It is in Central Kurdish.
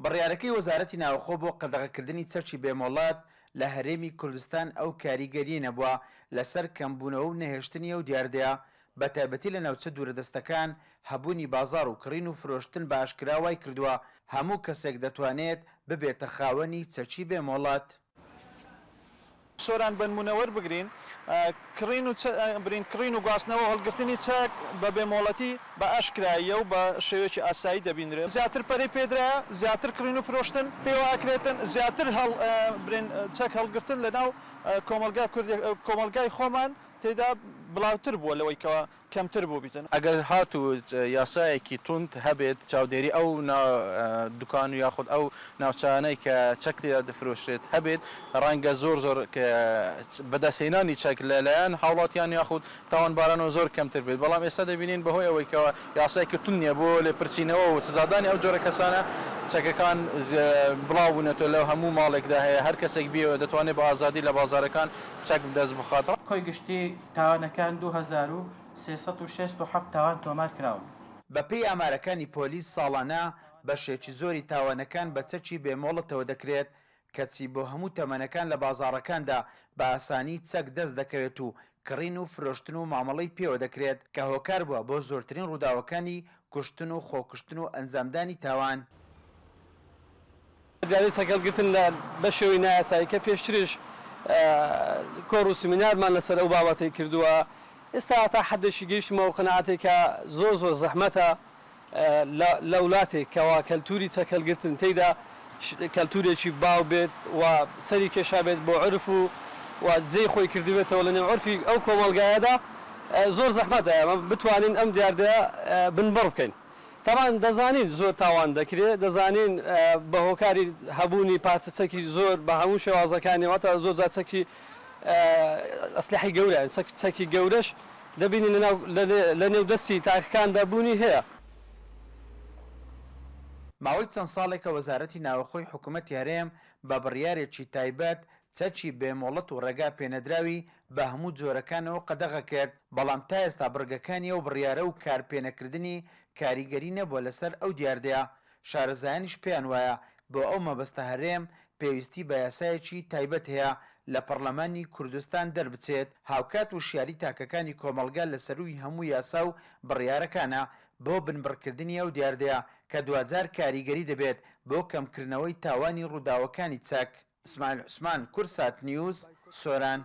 بڕیارەکەی وەزارەتی ناوخۆ بۆ قەدەغەکردنی چەرکی بێمۆڵات لە هەرێمی کوردستان ئەو کاریگەری نەبووە لەسەر کەمبوونەوە و نەهێشتنی ئەو دیاردەیە بە تایبەتی لە ناوچە دوورەدەستەکان هەبوونی بازار و کڕین و فرۆشتن بە ئاشکرا وای کردووە هەموو کەسێک دەتوانێت ببێتە خاوەنی چەکی بێمۆڵات. سۆران بنمونەوە بگرین کڕین و گواستنەوە هەڵگرتنی چەک بە بێمۆڵەتی بە ئاشکراییە و بە شێوەیەکی ئاسایی دەبینرێت. زیاتر پەرەی پێدرایە، زیاتر کڕین و فرۆشتن پێواکرێتن، زیاتر چەک هەڵگرتن لەناو کۆمەلگای خۆمان تێدا بڵاوتر بووە لەوەی کەەوە کەمتر بوو بیتن. ئەگەر هاتوو یاسایەکی تونند هەبێت چاودێری ئەو دوکان و یاخود ئەو ناوچانەی کە چەک لێرە دەفرۆشرێت هەبێت ڕەنگە زۆر بەدەستهێنانی چەک لەلایەن هاوڵاتیان یاخود تاوانبارانەوە زۆر کەمتر بێت. بەڵام ئێستا دەبینین بەهۆی ئەوەی کەەوە یاسایەکی تونند نییە بۆ لێپرسینەوە و سزادانی ئەو جۆرە کەسانە چەکەکان بڵاو بوونەتەوە لەو هەموو ماڵێکدا هەیە هەر کەسێک بیەوە دەتوانێت بە ئازادی لە بازارەکان چەک دەست بخاتەوە. کۆی گشتی تاوانەکان 2367 تاوان تۆمار کراون. بەپێی ئامارەکانی پۆلیس ساڵانە بەشێکی زۆری تاوانەکان بە چەکی بێمۆڵەتەوە دەکرێت کەچی بۆ هەموو تەمەنەکان لە بازارەکاندا بە ئاسانی چەک دەست دەکەوێت و کڕین و فرۆشتن و مامەڵەی پێوە دەکرێت کە هۆکار بووە بۆ زۆرترین ڕووداوەکانی کوشتن و خۆکوشتن و ئەنجامدانی تاوان. دیاری چەکەڵگرتن بە شێوەی نایاسایی کە پێشترش کۆڕ و سمینارمان لەسەر ئەو بابەتەی کردووە. ئێستا تا حەدێکی گەیشتمەوە قەنەعاتێکە زۆر زەحمەتە لە وڵاتێک کەوا کەلتوری چەکەڵگرتن تێیدا کەلتورێکی باو بێت و سەری کێشا بێت بۆ عرف و جێی خۆی کردبێتەوە لە نێو عرفی ئەو کۆمەڵگایەدا زۆر زەحمەتە بتوانین ئەم دیاردەیە بنبڕ بکەین. تاوان دەزانین زۆر تاوان دەکرێت، دەزانین بە هۆکاری هەبوونی پارچەچەکی زۆر بە هەموو شێوازەکانیەوە تا زۆر چەکی ئەسلحەی گەورە چەکی گەورەش دەبینین لە نێو دەستی تاکەکاندا بوونی هەیە. ماوەی چەند ساڵێکە وەزارەتی ناوەخۆی حکوومەتی هەرێم بە بڕیارێکی تایبەت چەکی بێمۆڵەت و ڕێگا پێنەدراوی بە هەموو جۆرەکانەوە قەدەغە کرد، بەڵام تا ئێستا بڕگەکانی ئەو بڕیارە و کارپێنەکردنی کاریگەری نەبووە لەسەر ئەو دیاردەیە. شارەزایانیش پێیان وایە بۆ ئەو مەبەستە هەرێم پێویستی بە یاسایەکی تایبەت هەیە لە پەرلەمانی کوردستان دەربچێت هاوکات و شیاری تاکەکانی کۆمەڵگا لەسەروی هەموو یاسا و بڕیارەکانە بۆ بنبڕکردنی ئەو دیاردەیە کە دوجار کاریگەری دەبێت بۆ کەمکردنەوەی تاوانی ڕووداوەکانی چەک. ئیسماعیل عوسمان، کورسات نیوز، سۆران.